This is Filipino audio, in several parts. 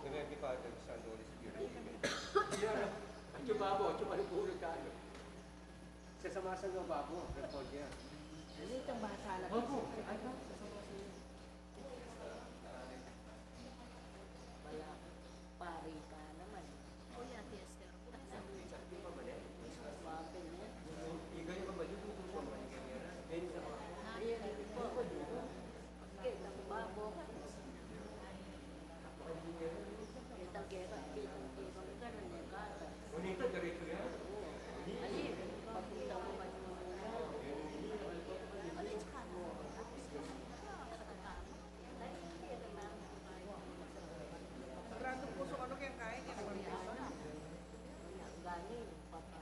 In every Father, Son, Holy Spirit. Yan. At yung babo, at yung palipulog tayo. Sasamasan ng babo, record niya. Hindi itong basa lang. Opo. Ano? Sasamasan niya. Wala. Pari ka naman. O yan, Esther. Sabi pa mali. Wapin niya. Igay pa ba? Yung puso mo. Then sa mga. Ayun, hindi po. Kitang babo. Kitang kera. Kitang ka na niya kata. Bonito, diretso yan. Ayun, papunta mo ka naman muna. Alis ka na. Sagradong puso, ano kayang kain? Yan ang mga Galing. Papa.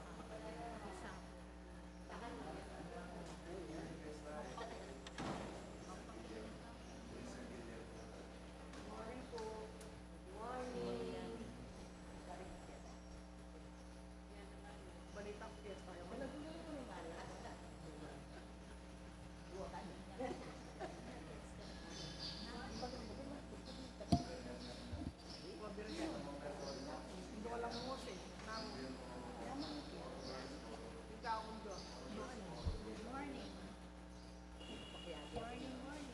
morning po. Morning. Balitang fiesta kayo. Hindi ko lang musik. Nang ikaw kong Diyos. Good morning. Morning, morning.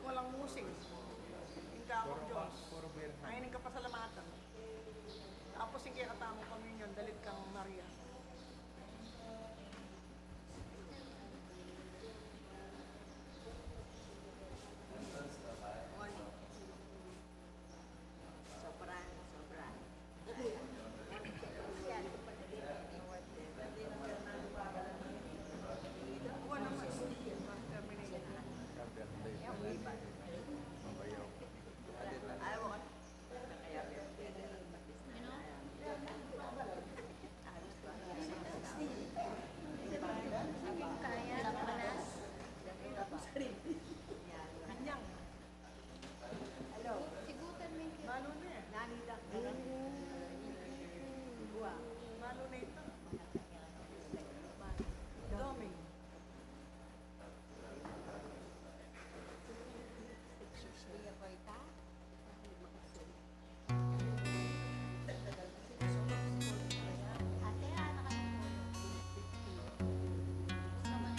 Walang musik. Ikaw kong Diyos. Ayun ka pasalamatan. Tapos yung kaya katamong communion, dalit kang Maria. Sobra. Sobra. Buwan naman. Terminated. Ayaw ko. Kaya, panas. Kanyang. Hello. Sigutan mo yung Malo na eh. Nanita. Buwang. Malo na ito. Doming. Hindi ko ita. ate, anak ka ng gusto mo na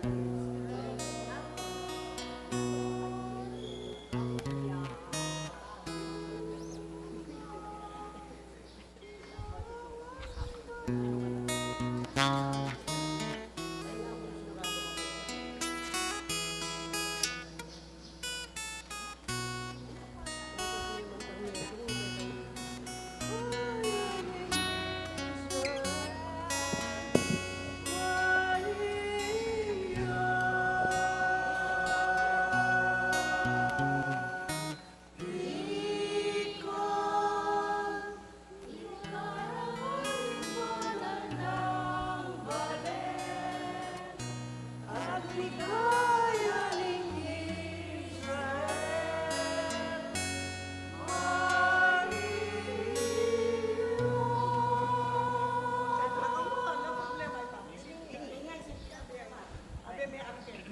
Thank you.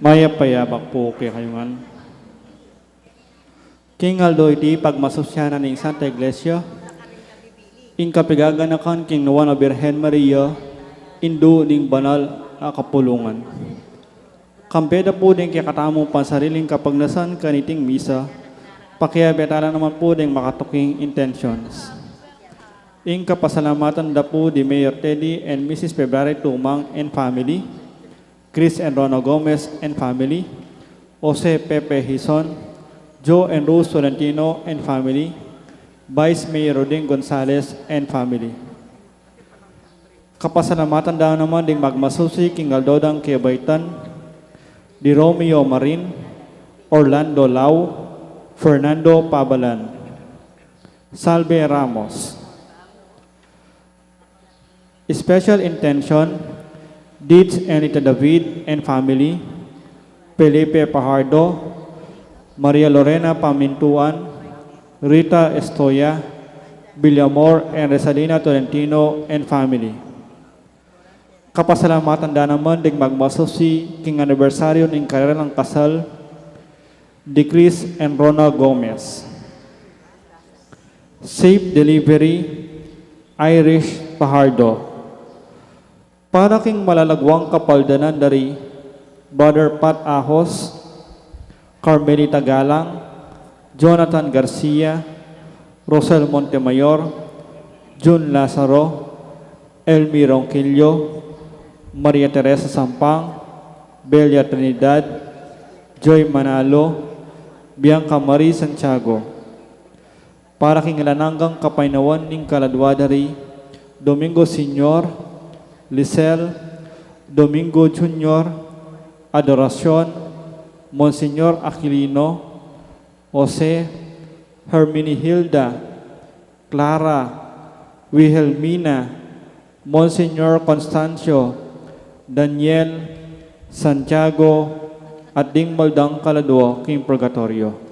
Maya payabak po kay kayungan. King Aldo iti pagmasusyanan ng Santa Iglesia, ing kapigaganakan king Nuwan o Birhen Maria, Indo ning banal a kapulungan. Kampeda po din kaya katamo pansariling kapagnasan kaniting misa, pakiabetala naman po din makatuking intentions. Ing kapasalamatan da po di Mayor Teddy and Mrs. February Tumang and family, Chris and Rono Gomez and family, Jose Pepe Hison, Joe and Rose Solentino and family, Vice Mayor Roding Gonzales and family. Kapasalamatan daw naman ding magmasusi king Aldodang Kiabaitan, di Romeo Marin, Orlando Lau, Fernando Pabalan, Salve Ramos. Special intention, Deeds Anita David and family, Felipe Pajardo, Maria Lorena Pamintuan, Rita Estoya, Villamor and Resalina Tolentino and family. Kapasalamatan da naman ding magmasusi king anibersaryo ng karera ng kasal, di Chris and Rona Gomez. Safe delivery, Irish Pajardo. Para king malalagwang kapaldanan dari Brother Pat Ahos, Carmelita Galang, Jonathan Garcia, Rosel Montemayor, Jun Lazaro, Elmi Ronquillo, Maria Teresa Sampang, Belia Trinidad, Joy Manalo, Bianca Marie Santiago. Para king lananggang kapainawan ning kaladwadari, Domingo Senior, Lisel, Domingo Junior, Adoracion, Monsignor Aquilino, Jose, Hermini Hilda, Clara, Wilhelmina, Monsignor Constancio, Daniel, Santiago, at ding maldang kaladwa king purgatorio.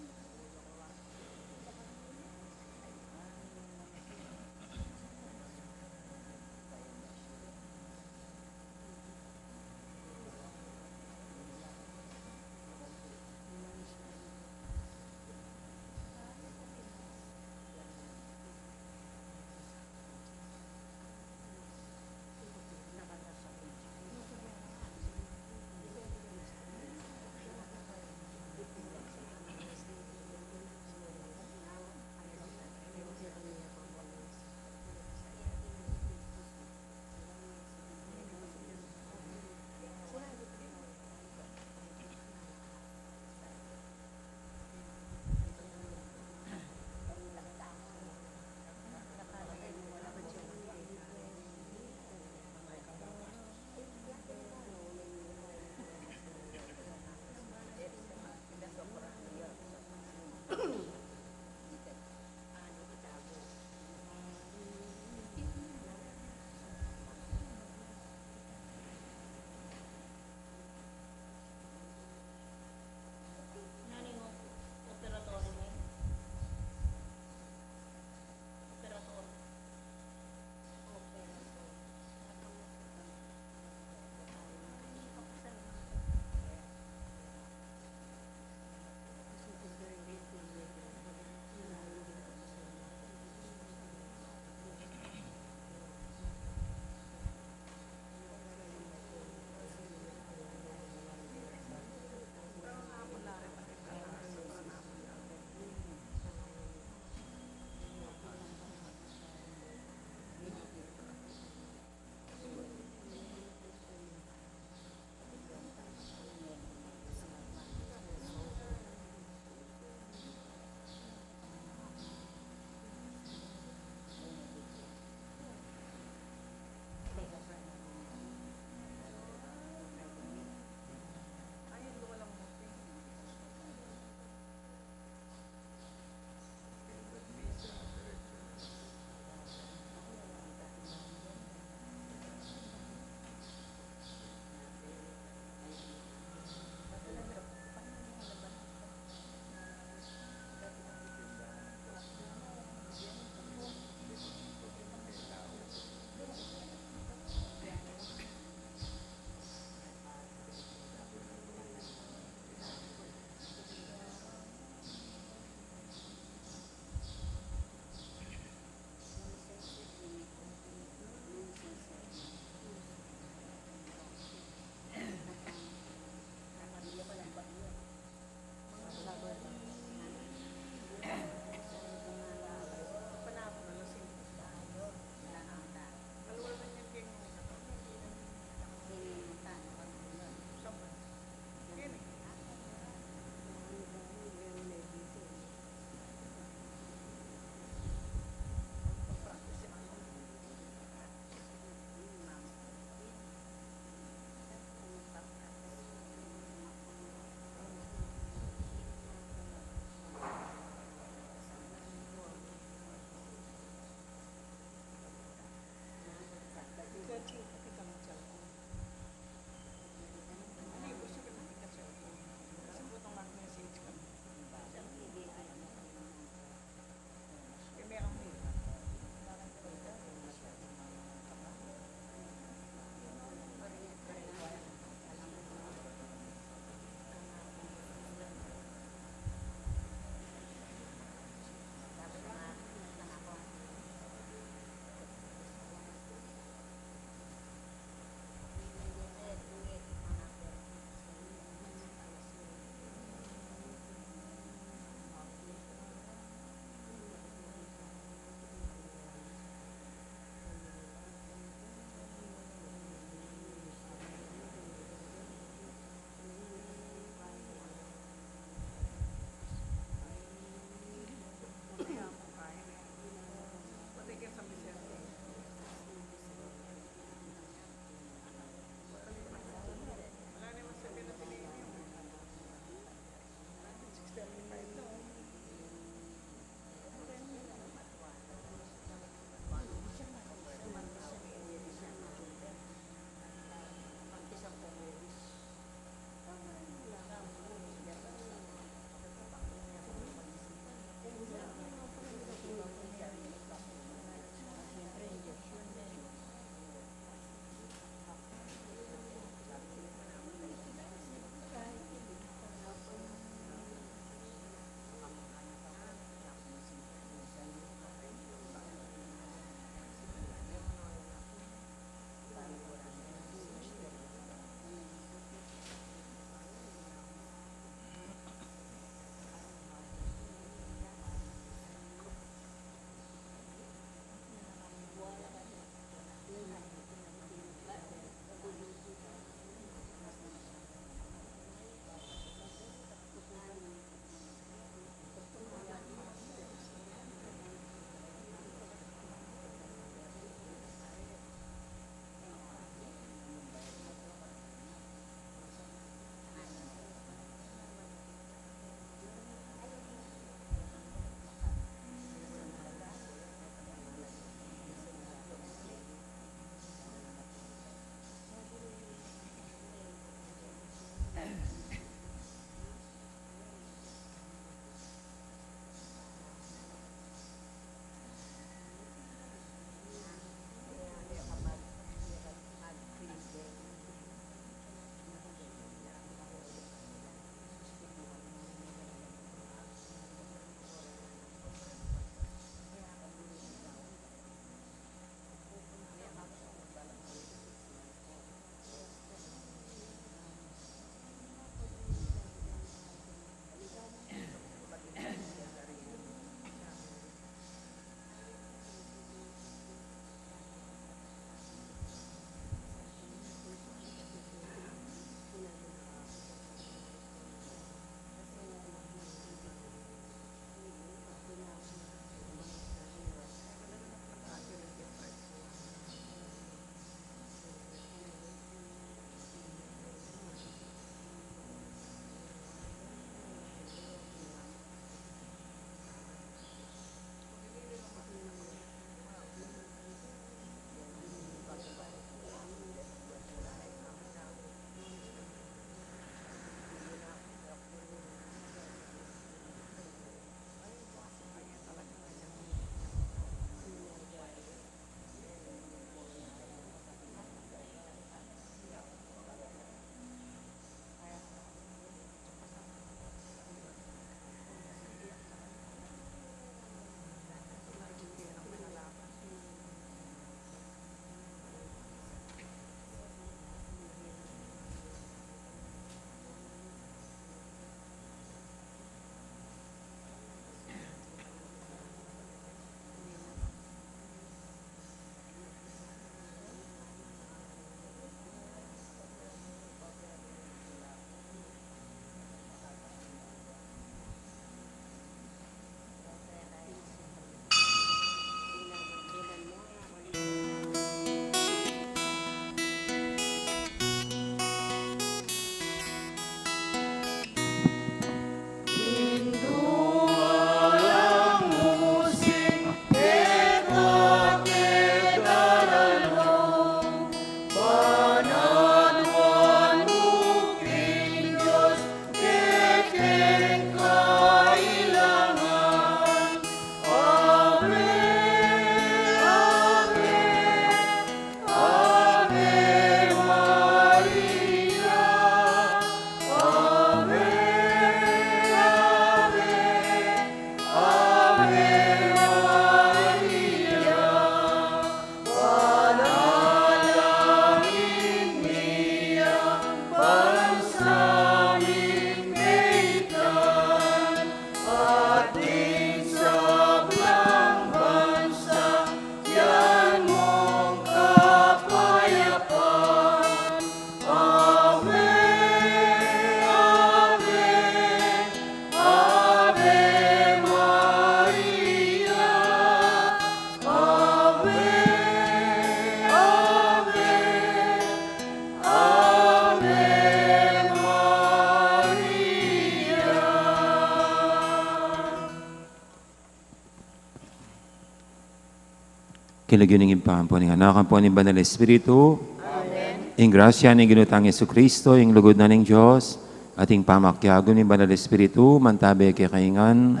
Kilagyo ng impampo ng anakan po ng Banal Espiritu. Amen. Ing grasya ng ginutang Yesu Kristo, ing lugod na ng Diyos, ating pamakyago ng Banal Espiritu, mantabi kay kaingan.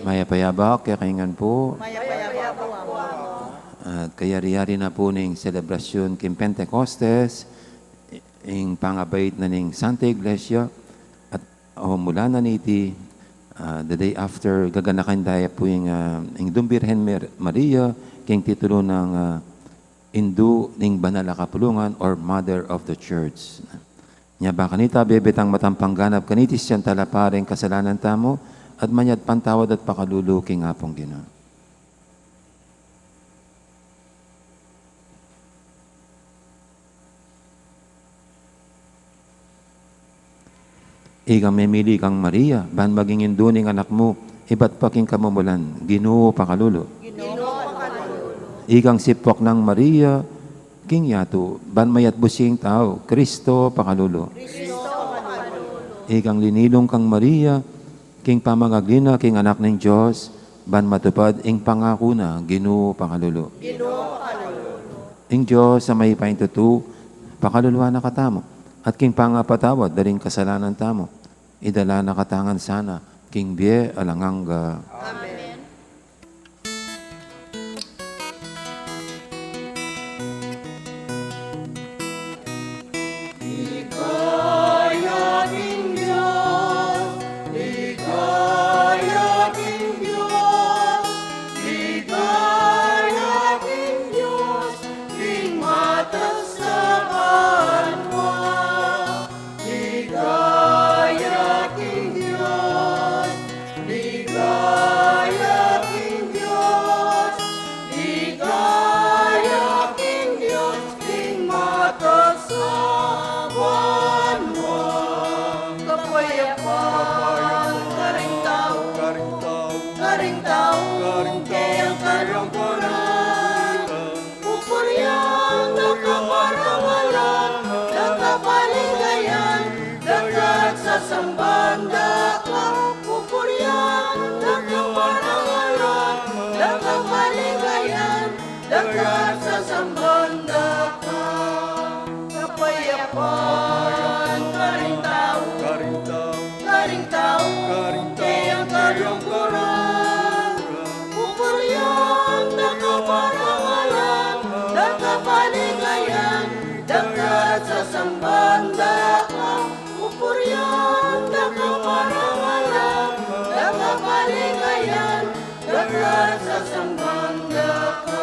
Mayapayabak kay kaingan po. At kayari-yari na po ng selebrasyon kim Pentecostes, ing pangabait na ng Santa Iglesia, at mula na niti, the day after, gaganakan daya po yung Birhen Maria, king titulo ng Indu ning Banal a Kapulungan or Mother of the Church. Nya ba kanita, bebetang matampangganap kanitis yan talapareng kasalanan tamo, at manyad pantawad at pakalulu king apong Ginoo. Igang memili kang Maria, ban maging induning anak mo, iba't paking kamumulan, Ginoo pakalulo. Igang sipwak ng Maria, king yato, ban mayat busing tao, Kristo pakalulo. Igang linilong kang Maria, king pamagaglina, king anak ng Diyos, ban matupad, ing pangako na, Ginoo pakalulo. Ing Diyos sa may paintutu, pakaluluwa na katamo. At king pangapatawad, daring kasalanan tamo, idala na katangan sana, king bie alanganga. Amen. Sambanda ka, pupuryan, nagkaparangalan, nagkapaligayan, dagat sa sambanda ka. Kapayapan, karing tao, kayang kalungkuran, pupuryan, nagkaparangalan, nagkapaligayan, dagat sa sambanda ka. Pupuryan, nagkaparangalan, nagkapaligayan, dagat sa sambanda ka.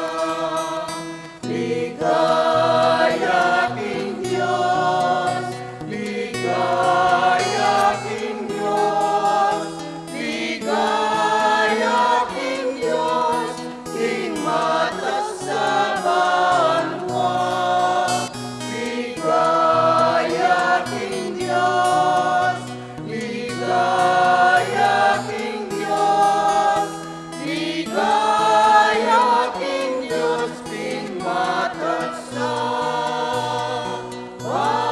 Ligaya king Diyos, ligaya king Diyos, ligaya king Diyos, king matas sa banwa. Ligaya king Diyos, ligaya king Diyos, ligaya king Diyos, king matas sa banwa.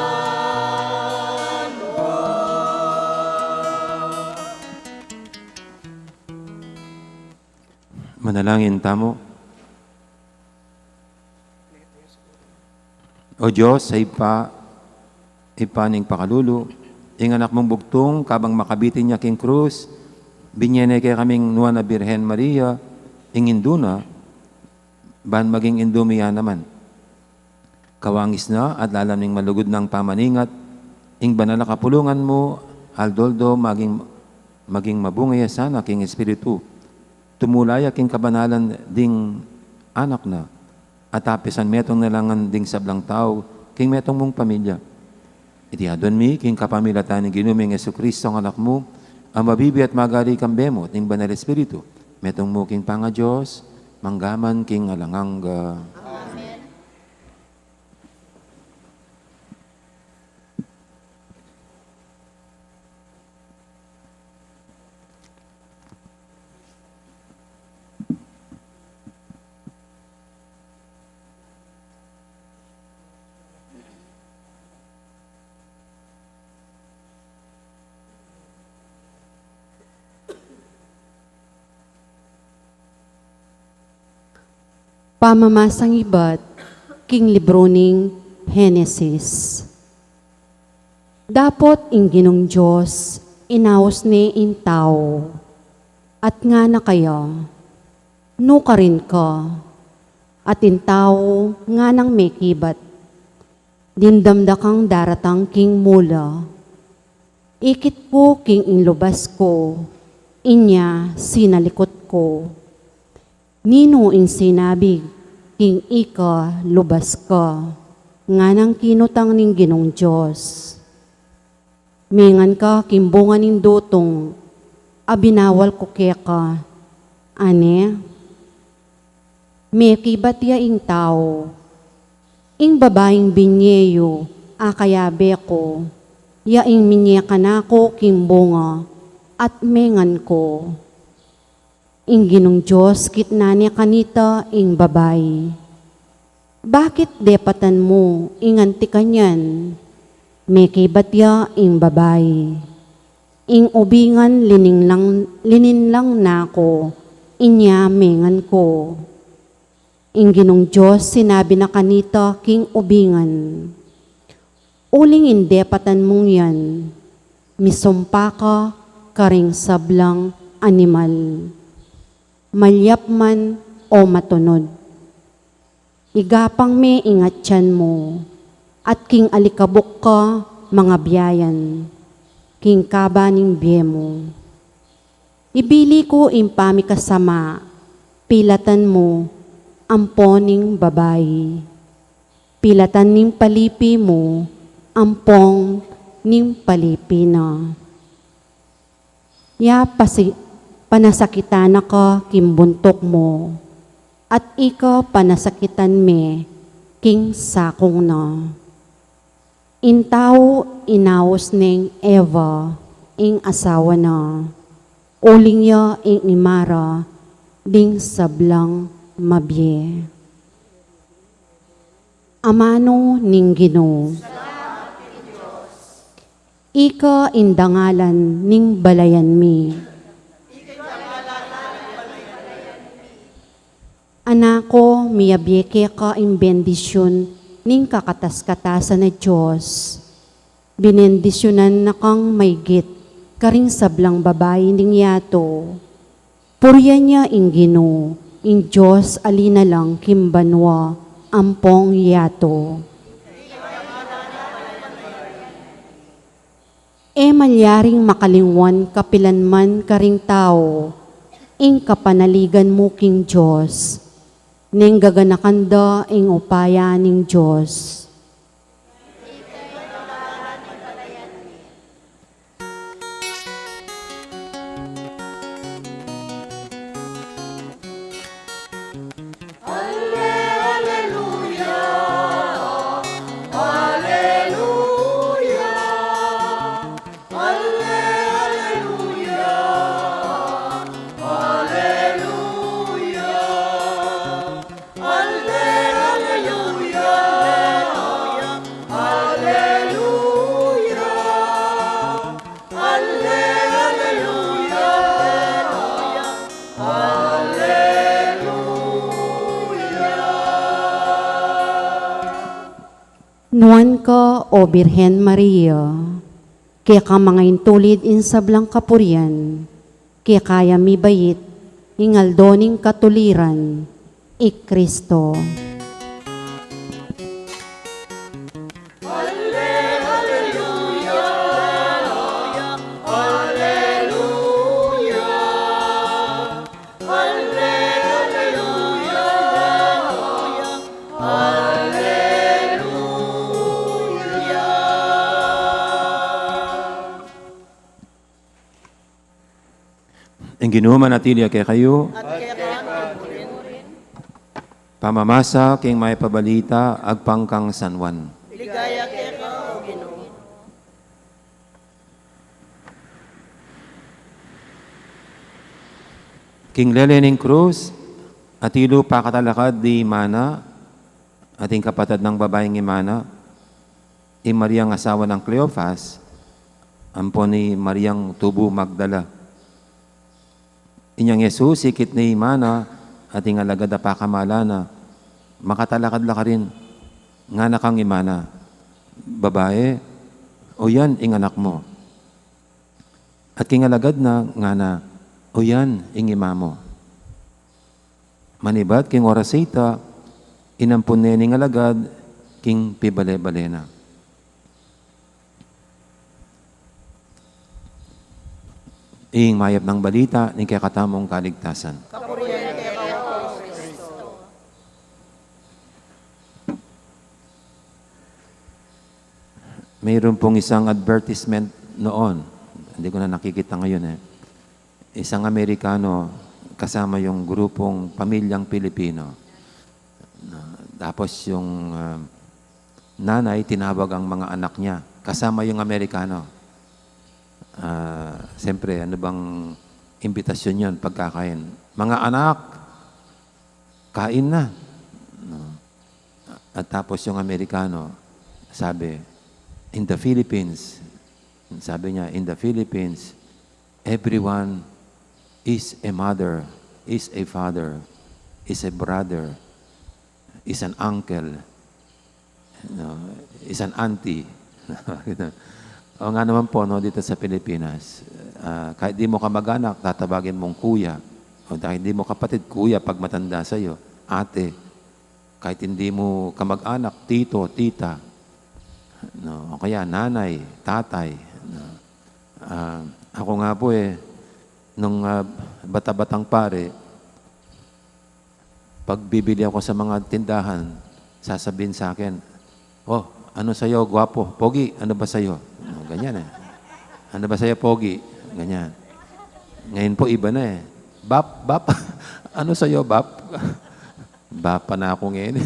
Manalangin tamo. O Diyos, sa ipaning pakalulu, ing anak mong bugtong, kabang makabitin niya king krus, binyene kay kaming nuwan na Birhen Maria, ing induna, ban maging indumiya naman. Kawangis na at lalam ning malugod ng pamaningat, ing banal na kapulungan mo, aldoldo, maging mabungay sana king espiritu. Tumulaya king kabanalan ding anak na, at apisan metong nalangan ding sablang tao, king metong mong pamilya. Iti adon mi, king kapamilatan ni ginuming Yesu Kristo ang anak mo, ang mabibi at magali kang bemo, ting Banal Espiritu, metong mo king panga Diyos, manggaman king alanganga. Amen. Pamamasang iba't king libro ning Henesis. Dapot ing Ginong Diyos, inaos ni in tao, at nga na kaya, no ka rin ka, at in tao nga nang may kibat, dindamda kang daratang king mula, ikit ko king inlubas ko, inya sinalikot ko, nino in sinabig, king ika lubas ka, nga nang kinutang ning Ginong Diyos. Mingan ka kimbungan ning dutong, abinawal ko keka, ane, may kibat ya ing tao, ing babaeng binyeyo, akayabe ko, ya ing minye kanako kimbunga, at mengan ko. Ing Ginong Diyos kitna niya kanita ing babay. Bakit depatan mo inganti kanyan? May kibatya ing babay. Ing ubingan linin lang nako, inya mengan ko. Ing Ginong Diyos sinabi na kanita king ubingan. Uling indepatan mong yan, misumpa ka karing sablang animal. Malyap man o matunod. Igapang me ingatyan mo, at king alikabok ka mga biyayan, king kabaning biye mo. Ibili ko impami kasama, pilatan mo, amponing babae. Pilatan ning palipi mo, ampong ning palipi na. Ya panasakitan ka kimbuntok mo, at ika panasakitan me, king sakong na. Intaw inaos ning Eva, ing asawa na, uling ya ing imara, ding sablang mabye. Amano ning Ginoo, ika indangalan ning balayan mi. Anako, miyabyeke ka ing bendisyon ning kakatas-katasan na Diyos. Binendisyonan na kang maygit, karing sablang babae ning yato. Puryan niya ing Ginoo, ing Diyos alina lang kimbanwa, ampong yato. Malyaring makalingwan kapilanman karing tao, ing kapanaligan mo king Diyos, ning gaganakanda ing upaya ning Diyos. Nuan ka, o Birhen Maria, kaya ka mga intulid in sablang kapurian, kaya kaya mi bayit, ingaldoning katuliran, Kristo. Ang Ginoo manatili kay kayo, At kaya kami rin, pamamasa king may pabalita, agpangkang San Juan. ligaya kaya ka, O Ginoo. King Lelening Cruz, atilo pakatalakad di Mana, ating kapatid ng babaeng Imana, Mariang asawa ng Cleophas, ampo ni Mariang Tubo Magdala. Inyang Yesus, sikit ni Imana, ating alagad na pakamalana, makatalakad-la ka rin, nga na kang imana. Babae, o yan, ing anak mo. At kingalagad na, nga na, o yan, ing ima mo. Manibat, king orasita, inampun ning alagad, king pibale-balena. Ing mayap ng balita, ni kaya katamong kaligtasan. Kapurihan kay Kristo. Mayroon pong isang advertisement noon. Hindi ko na nakikita ngayon eh. Isang Amerikano kasama yung grupong pamilyang Pilipino. Tapos yung nanay tinawag ang mga anak niya. Kasama yung Amerikano. Siyempre, ano bang imbitasyon yun pagkakain? Mga anak, kain na. At tapos yung Amerikano, sabi, in the Philippines, sabi niya, in the Philippines, everyone is a mother, is a father, is a brother, is an uncle, is an auntie. O nga naman po, no, dito sa Pilipinas, kahit di mo kamag-anak, tatabagin mong kuya. O dahil di mo kapatid, kuya pag matanda sa'yo, ate. Kahit hindi mo kamag-anak, tito, tita. No, o kaya nanay, tatay. No. Ako nga po nung bata-batang pare, pag bibili ako sa mga tindahan, sasabihin sa akin, oh, ano sa'yo, gwapo? Pogi, ano ba sa'yo? No, ganyan Ano ba sa'yo, pogi? Ganyan. Ngayon po, iba na Bap, ano sa'yo, bap? Bapa na ako ngayon.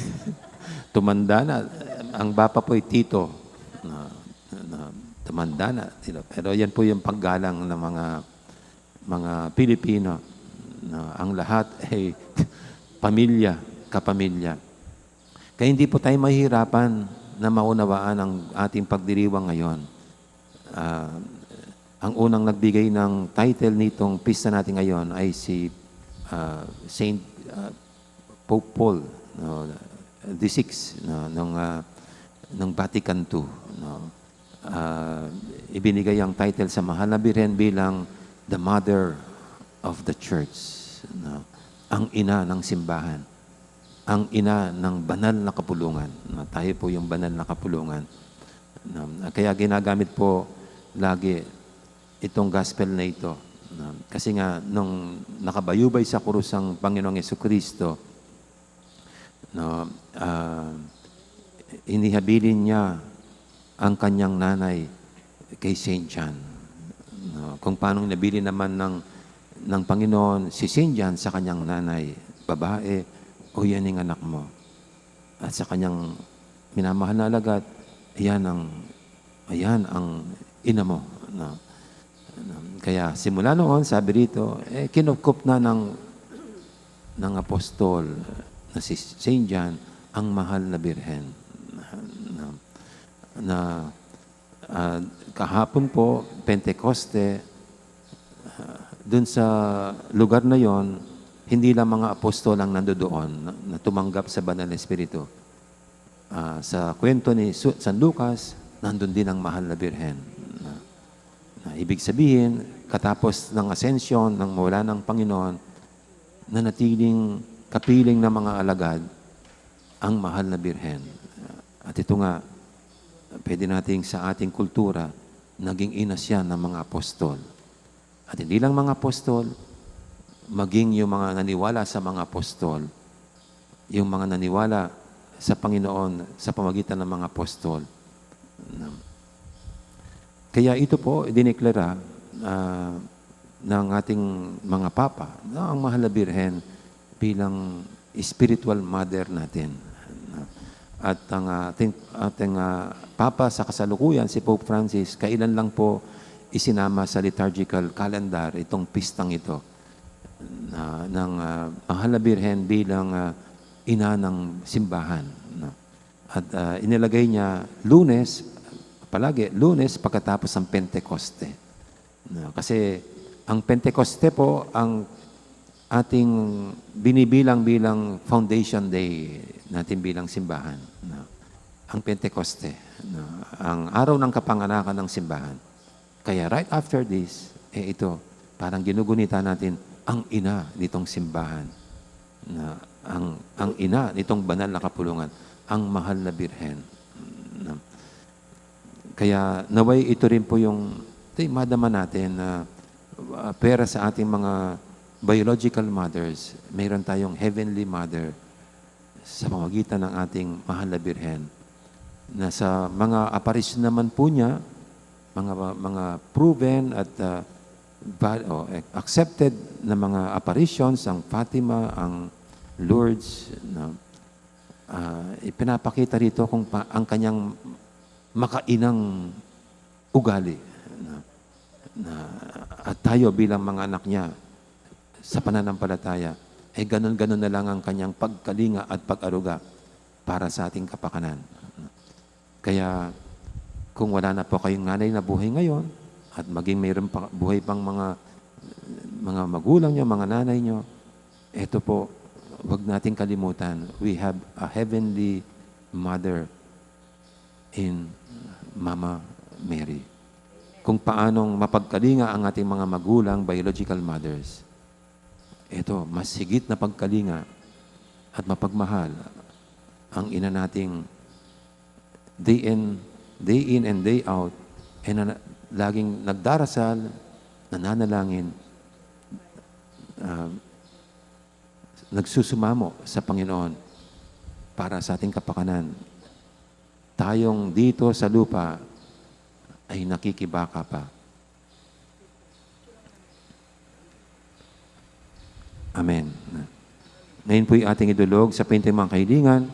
Tumanda na. Ang bapa po ay tito. Tumanda na. Pero yan po yung paggalang ng mga Pilipino. Ang lahat ay pamilya, kapamilya. Kaya hindi po tayo mahihirapan na maunawaan ang ating pagdiriwang ngayon. Ang unang nagbigay ng title nitong pista natin ngayon ay si Saint Pope Paul the Sixth ng Vatican II. Ibinigay ang title sa Mahal na Birhen bilang the Mother of the Church. Ang ina ng simbahan. Ang ina ng banal na kapulungan. Tayo po yung banal na kapulungan. Kaya ginagamit po lagi itong gospel na ito. Kasi nga, nung nakabayubay sa krus ang Panginoong Jesucristo, inihabilin niya ang kanyang nanay kay Saint John. Kung paano nabili naman ng Panginoon si Saint John sa kanyang nanay, babae, o yan ang anak mo. At sa kanyang minamahal na alagad, ayan ang ina mo. Kaya simula noon, sabi rito, kinupkup na ng apostol na si Saint John ang mahal na Birhen. Kahapon po, Pentecoste, dun sa lugar na yon, hindi lang mga apostol ang nandoon na tumanggap sa Banal na Espiritu. Sa kwento ni San Lucas, nandun din ang mahal na Birhen. Ibig sabihin, katapos ng asensyon, ng mawala ng Panginoon, na natiling kapiling ng mga alagad, ang mahal na Birhen. At ito nga, pwede nating sa ating kultura, naging ina siya ng mga apostol. At hindi lang mga apostol, maging yung mga naniwala sa mga apostol, yung mga naniwala sa Panginoon sa pamagitan ng mga apostol. Kaya ito po, dineklara ng ating mga papa, na ang mahal na Birhen bilang spiritual mother natin. At ang ating papa sa kasalukuyan, si Pope Francis, kailan lang po isinama sa liturgical calendar itong pistang ito ng mahal na Birhen bilang ina ng simbahan. At inilagay niya Lunes, palagi Lunes pagkatapos ng Pentecoste. Kasi ang Pentecoste po, ang ating binibilang bilang Foundation Day natin bilang simbahan. No? Ang Pentecoste, no? Ang araw ng kapanganakan ng simbahan. Kaya right after this, ito, parang ginugunita natin ang ina nitong simbahan. Na ang ina nitong banal na kapulungan, ang mahal na Birhen. No? Kaya naway ito rin po yung madama natin na pera sa ating mga biological mothers. Mayroon tayong heavenly mother sa pamamagitan ng ating mahal na Birhen. Na sa mga aparisyon naman po niya, mga proven at accepted na mga apparitions, ang Fatima, ang Lourdes, no? Ipinapakita rito kung ang kanyang makainang ugali. No? At tayo bilang mga anak niya sa pananampalataya, ay ganun-ganun na lang ang kanyang pagkalinga at pag-aruga para sa ating kapakanan. Kaya kung wala na po kayong nanay na buhay ngayon at maging mayroon pa, buhay pang mga magulang nyo, mga nanay nyo, ito po, wag nating kalimutan, we have a heavenly mother in Mama Mary. Kung paanong mapagkalinga ang ating mga magulang, biological mothers. Ito, mas higit na pagkalinga at mapagmahal ang ina nating day in and day out, na laging nagdarasal, nananalangin, nagsusumamo sa Panginoon para sa ating kapakanan. Tayong dito sa lupa ay nakikibaka pa. Amen. Ngayon po yung ating idulog sa pintong mga kahilingan.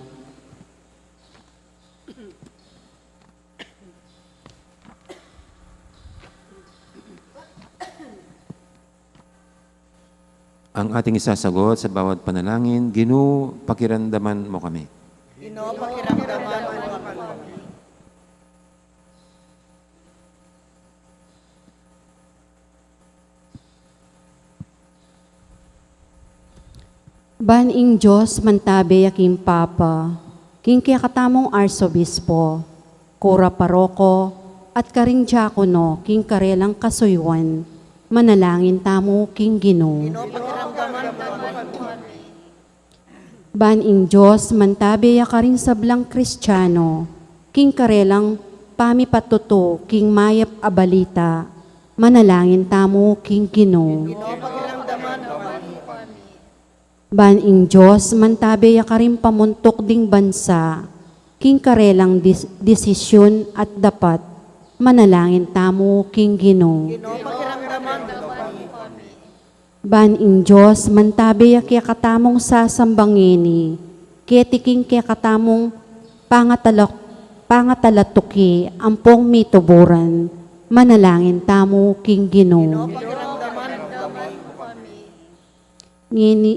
Ang ating isasagot sa bawat panalangin, Ginoo, pakiramdaman mo kami. Ginoo, pakiramdaman mo kami. Baning Diyos, mantabe yaking Papa, king kaya katamong Arsobispo, Kura Paroko, at karing Diakono, king karelang kasuywan, manalangin tamo king Ginoo. Ginoo, pakiramdaman mo kami. Baning Diyos, mantabe yakaring sablang Kristiyano, king karelang pamipatuto, king mayap abalita, manalangin tamo king Ginoo. Ginoo, pakiramdaman mo kami. Baning Diyos, mantabe yakaring pamuntok ding bansa, king karelang desisyon at dapat, manalangin tamo king Ginoo. Ginoo, pakiramdaman mo kami. Baning Diyos, mantabe kaya katamong sasambangini, ketiking kaya katamong pangatalatuki, ampong mituburan, manalangin tamo king Ginoo. Pakiramdaman mo kami. Ngini,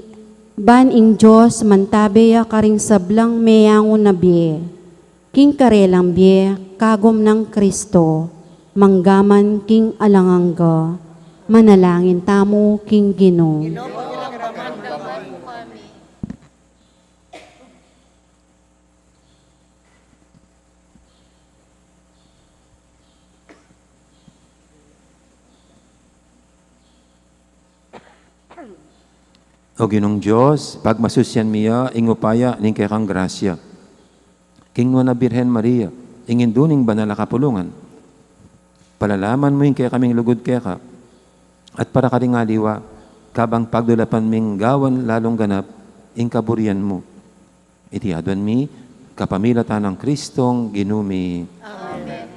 baning Diyos, mantabe karing sablang meyango na biye, king karelang biye, kagom ng Kristo, manggaman king alangangga, manalangin tamo king Ginoo. Ginoo, pakiramdaman mo kami. O Ginong Diyos, pagmasusyan miya, ingupaya, ning kang grasya. King na Birhen Maria, ingin duning banal na kapulungan. Palalaman mo yung kaya kaming lugod kaya ka. At para ka rin aliwa, kabang pagdulapan ming gawan lalong ganap, ing kaburian mo. Itiadwan mi, kapamilatan ng Kristong ginumi. Amen.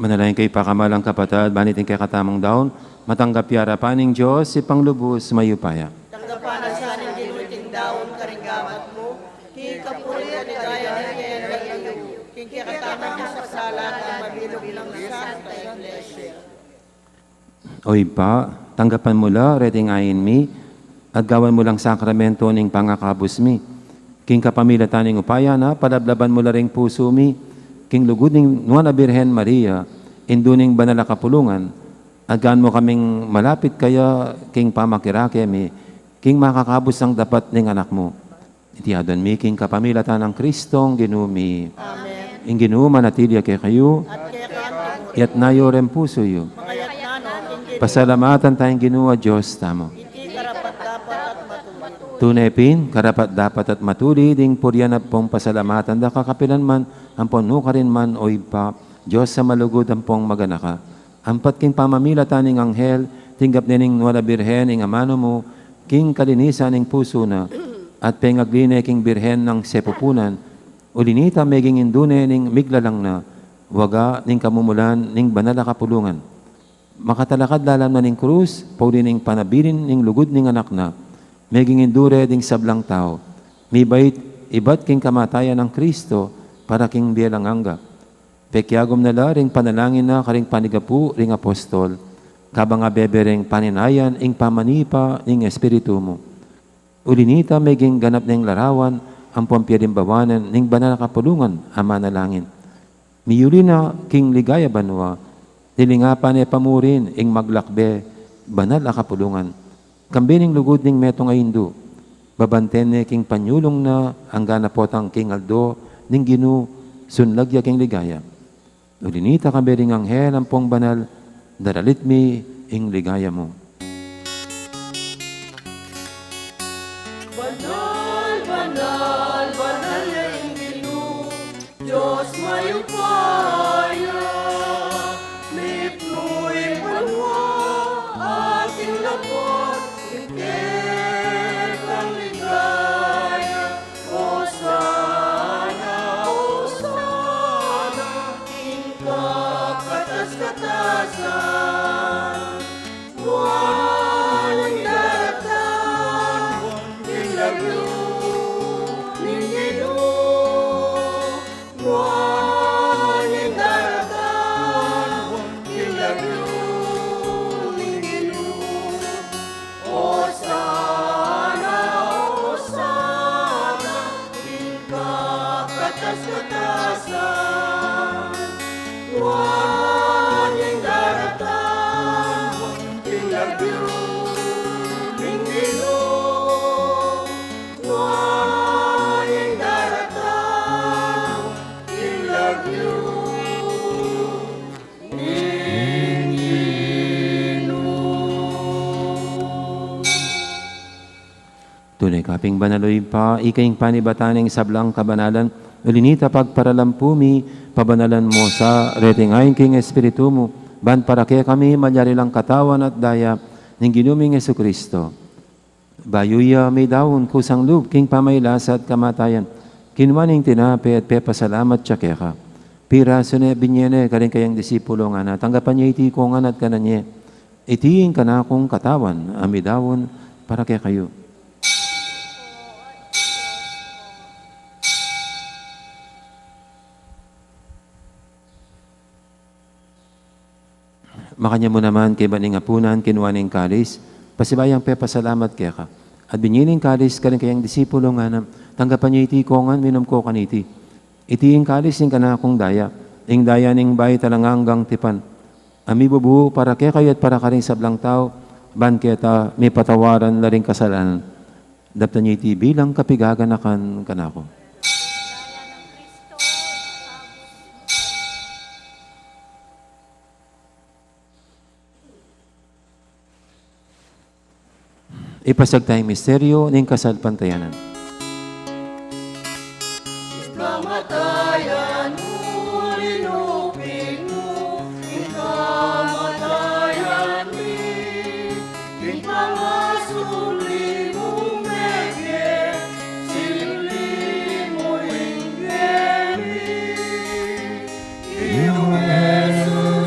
Manalayan kay pakamalang kapatad, banitin kay katamang daon, matanggap yara paning Diyos, si panglubos, mayupaya. Tanggapan na sa aning ginuting daon karinggamat mo, kikapuri at gaya na kayo, kikikatamang sa sala at mabilog ng Santa Iglesia. Oy pa, tanggapan mo la, reting ayin mi, at gawan mo lang sakramento ning pangakabus mi. King kapamilya taning upaya na, palablaban mo la ring puso mi, king lugod ning Nuana Birhen Maria, induning banal na kapulungan, at gaan mo kaming malapit kaya, king pamakirake mi, king makakabus ang dapat ning anak mo. Itiadon mi, king kapamilya tanang Kristong ginumi. Amen. Ing ginuma manatilia kay kayo, At kaya kanto mo, yat nayo rin puso yo. makayat na no, hindi Pasalamatan tayong ginuwa Diyos tamo. karapat dapat at matuloy. Tunepin, karapat dapat at matuli, ding puryan at pong pasalamatan, da kakapilan man, ang ponuka rin man, o ipa, Diyos sa malugod ang pong maganaka. Ampat king pamamila taning anghel, tinggap nining Nuana Birhen, ing amano mo, king kalinisan ing puso na, at pengagline king birhen ng sepupunan, ulinita meging indune ning miglalang na, waga ning kamumulan ning banal na kapulungan. Makatalakad dalam na ning krus, pauli ning panabilin ning lugod ning anak na, meging indure ding sablang tao. Mibait, ibat king kamatayan ng Kristo, para king bielang angga. Pekyagom na la ring panalangin na karing panigapu ring apostol, kabang abebe ring paninayan ing pamanipa ning espiritu mo. Ulinita meging ganap ning larawan, ang pampiyarimbawanan ning banal na kapulungan, ama na langin. Miyuli na king ligaya banwa, nilingapan e pamurin ing maglakbe, banal na kapulungan. Kambining lugod ning metong ayindu, babanten ne king panyulong na ang ganapotang king aldo, ning ginu, sunlagya king ligaya. Ulinita kambiring anghel ang pong banal, daralit mi ing ligaya mo. Banal, banal, banal na inginu, Diyos mayupaya, lipnu'y banwa, ating lapot, higit ang ligaya, Hosana, Hosana, ing kakas-katasan, walang daratan, ilagyo, ningino, walang daratan, ilagyo, ningino, Hosana, Hosana, ing kakas-katasan, walang daratan, ilagyo, ningino, walang daratan, ilagyo, Tunay kaping banaloy pa, ikaing panibataning sablang kabanalan, ulinita pagparalampumi, pabanalan mo sa retingayin king espiritu mo, ban para kaya kami malyari lang katawan at daya, ning ginuming Jesucristo. Bayuya may daon kusang loob, king pamaylasa at kamatayan, kinwaning tinape at pepasalamat siya kaya ka. Pira sune binyene karing kayang disipulo nga na, tanggapan niya iti ko nga at kananye, itiing ka na akong katawan, amidawon para kaya kayo. Makanya mo naman kay baning apunan, kinuwaning kalis, pasibayang pepasalamat kaya ka. At binyining kalis ka rin kayang disipulo nga na, tanggapan niyo iti kongan, minom ko kaniti. Itiing kalis ing kanakong daya, ing daya ning bay talanganggang tipan. Ami bubu para kaya kayo at para ka rin sablang tao, ban keta may patawaran na rin kasalanan. Dapta niyo iti bilang kapigaganakan kanako. Ipasag tayong misteryo ng kasalpantayanan. Kamatayan mo, linupin mo, kamatayan mi, ipangasuli mo mege, sili mo ingeri, Iyong Jesus.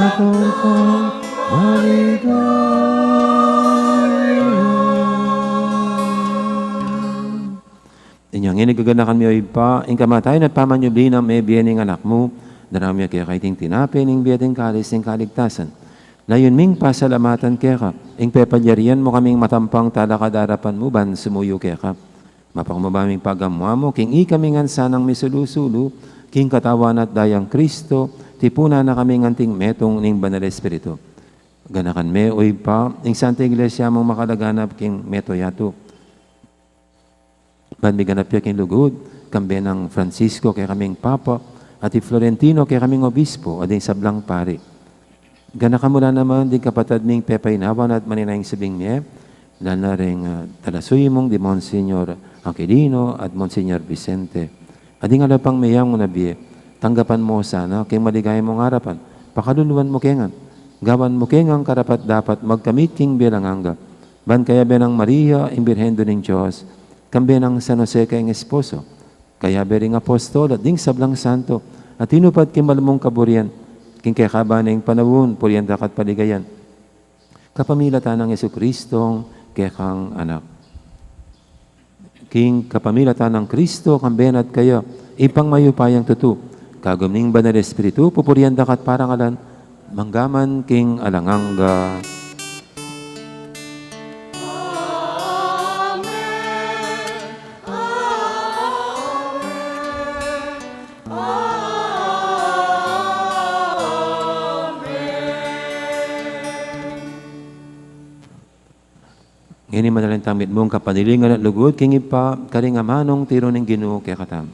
katungkang maligaya. Inyong inigaganakan mi oy pa, ing kamatayan at pamanyubli ng may biyening anak mo, darami kaya kaiting tinapin, ing biyeting kalis, ing kaligtasan. Layon ming pasalamatan kaya ka, ing pepalyarian mo kaming matampang talakadarapan mo ban sumuyo kaya ka. Mapakumabaming pagamwa mo, king ikamingan sanang misulusulo, king katawan at dayang Kristo, tipuna na kaming anting metong ning banal espiritu. Ganakan me, oy pa, ing Santa Iglesia mong makalaganap king meto yato. Ban miganap ya king lugod, kambe ng Francisco kay kaming Papa, at Florentino kay kaming Obispo, at sablang pari. Ganakamula naman din kapatid ming Pepainawan at maninayang sabing niya, lana rin talasuy mong di Monsignor Aquilino at Monsignor Vicente. At yung alapang mayang nabiye, tanggapan mo sana, kay maligay mong harapan, pakaluluan mo kengan, gawan mo kengang karapat dapat magkamit king bilanganga, ban kaya benang Maria, imbirhendo ng Diyos, kambe ng San Jose kayong esposo, kaya bering apostol at ding sablang santo, at tinupad kimalmong kaburian, king kaya kabaneng panawon, purianda kat paligayan, kapamilatan ng Yesu-Kristong kekang anak. King kapamilatan ng Kristo, kamben at kaya, ipang mayupayang tutu, kagumning banal espiritu, pupurianda kat parangalan, manggaman king alanganga. Ngini madaling tamit mong kapanilingan at lugod, king ipa karingamanong tiro ng Ginoo kaya katam.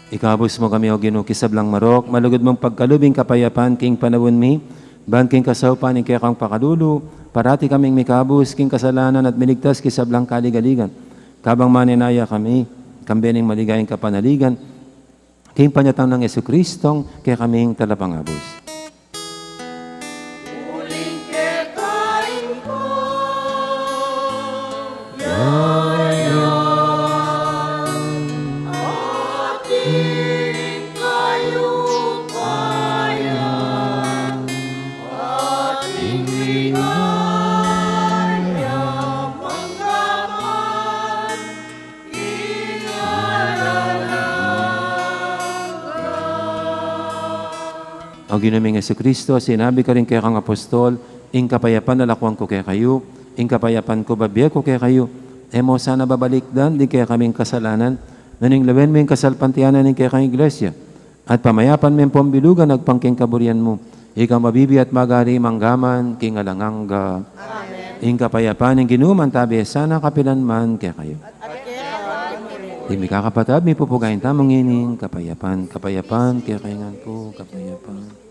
Ikabos mo kami o Ginoo kisablang marok, malugod mong pagkalubing kapayapan king panawon mi, ban king kasawpan ing kaya kang pakalulu, parati kaming mikabos king kasalanan at miligtas kisablang kaligaligan. Kabang maninaya kami, kambening maligayang kapanaligan, king panyatang ng Yesu-Kristong kaya kaming talapangabos. O ginaming Yesu-Kristo, sinabi ka rin kaya kang apostol, ing kapayapan nalakwang ko kaya kayo, ing kapayapan ko babiya ko kaya kayo, mo sana babalikdan, di kaya kaming kasalanan, naning lawen mo yung kasalpantianan ng kaya kang iglesia, at pamayapan mo yung pambilugan, nagpangking kaburian mo, ikaw mabibi at magari manggaman, king alangangga. Amen. Ing kapayapaan ng ginuman tabi, sana kapilan man kaya kayo. At kaya Di mi kakapatad, mi pupugayin tamang ining, kapayapan, kapayapan, kaya kayangan ko, kapayapan.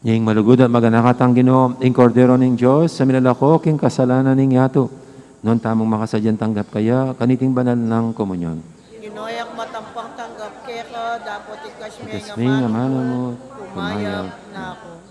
Yung malugod at maganakatang Ginoo, ing kordero ng Diyos, sa minalako, king kasalanan ng yato. Noon tamang makasadyan tanggap kaya, kaniting banal ng komunyon. Ginoyak matampang tanggap kaya ka, dapat ikasmi Ikasmi nga mano mo, pumayag na ako.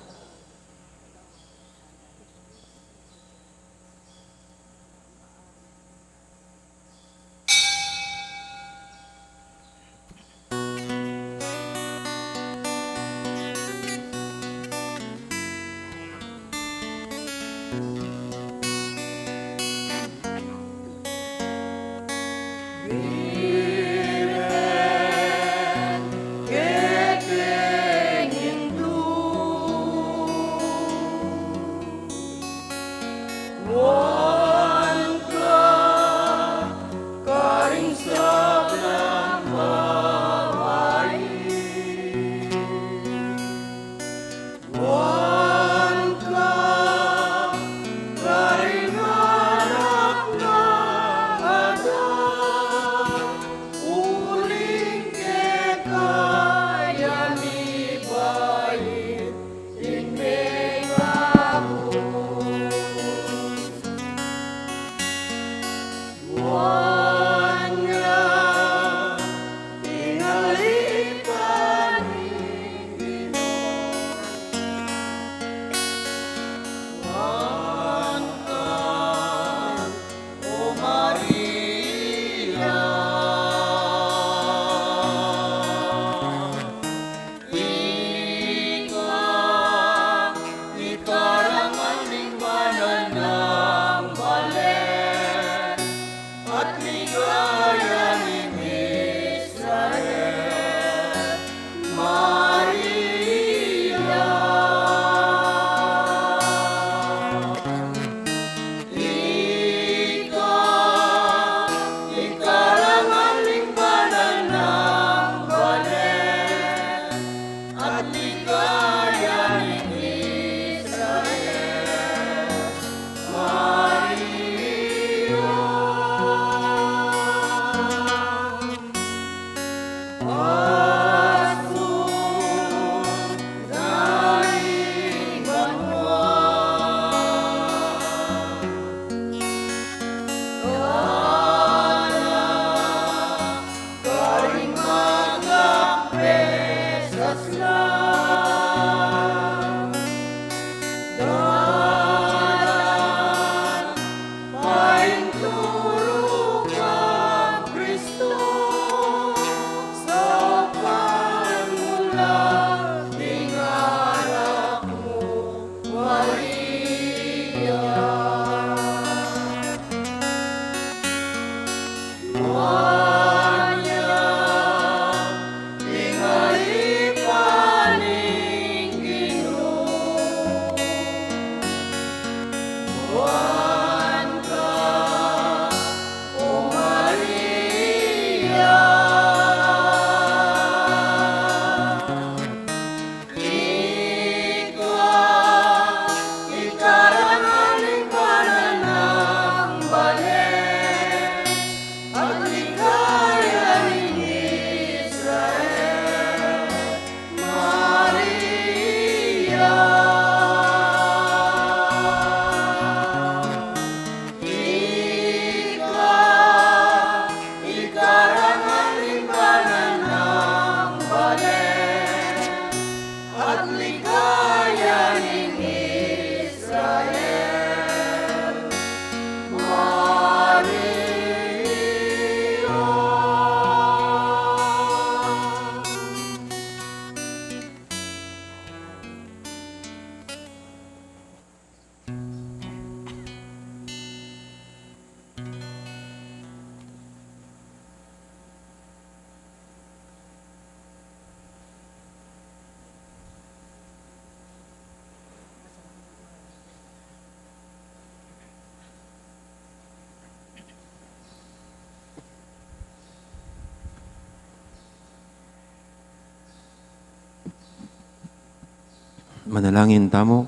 Manalangin tamo.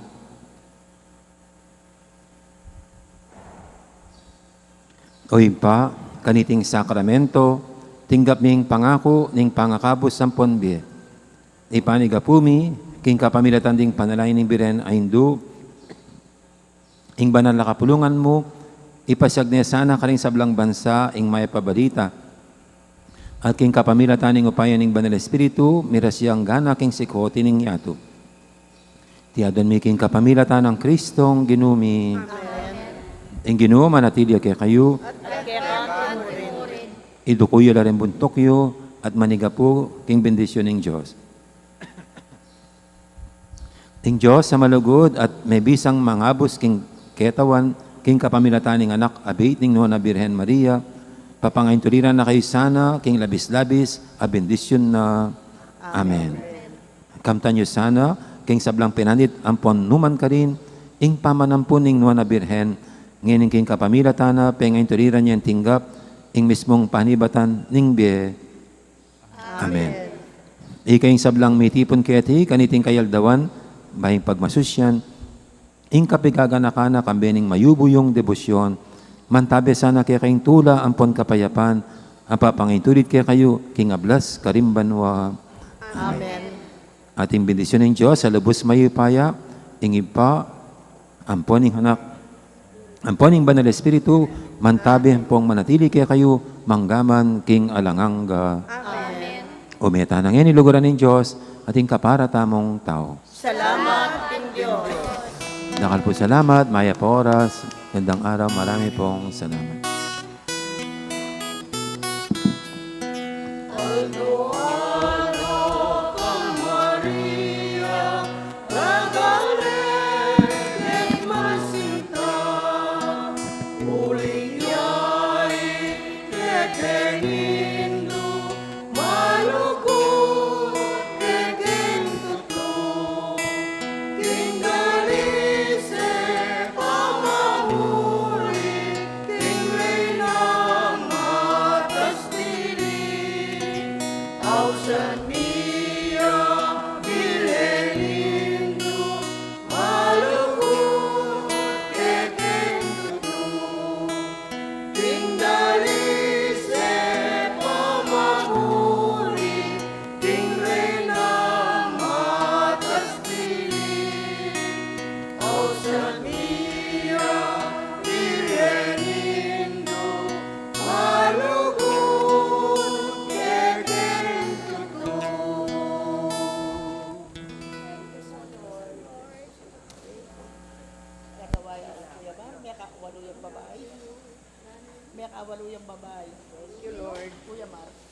Oy pa, kaniting sakramento, tinggap ming pangako ning pangakabos sampon biye. Ipanigapumi, king kapamilatan ding panalain ning biren aindu, ing banal na kapulungan mo, ipasyag niya sana karing sablang bansa ing may pabalita. At king kapamilatan ning upayan ning banal espiritu, mirasyang gana king sikhote ning yato. Tiadon mi king kapamilatan ng Kristong ginumi. Ing Ginoo manatili kay kayo. Idukuyo la rin buntokyo at manigapo king bendisyon ng Diyos. Ing Diyos sa malugod at may bisang mangabos king ketawan king kapamilatan ng anak abait ning Nona Birhen Maria, papangaintuliran na kayo sana king labis-labis a bendisyon na. Amen. Kamtan nyo sana king sablang pinanit ampon numan ka rin ing pamanampon ning Nona Birhen ngayon king kapamilatan na pengaintuliran niyan tinggap ing mismong panibatan ning biye. Amen. Ikayong sablang mitipon kayati kaniting kayaldawan bahing pagmasusyan ing kapigaganakana kambening mayubuyong debosyon mantabe sana kaya kayong tula ampon kapayapan ang papangintulit kaya kayo king ablas karimbanwa. Amen. Ating bendisyon ng Diyos sa lubos mayupaya ing ipa ampon ing hanak ampon ing banal espiritu mantabe pong manatili kaya kayo manggaman king alanganga. Amen. Umeta na ngayon iluguran ng Diyos ating kaparatamong tao. Salamat king Diyos. Dakal po salamat, maya po oras, gandang araw, marami pong salamat. May kawalo yung babae. Thank you, Lord. Kuya Mar.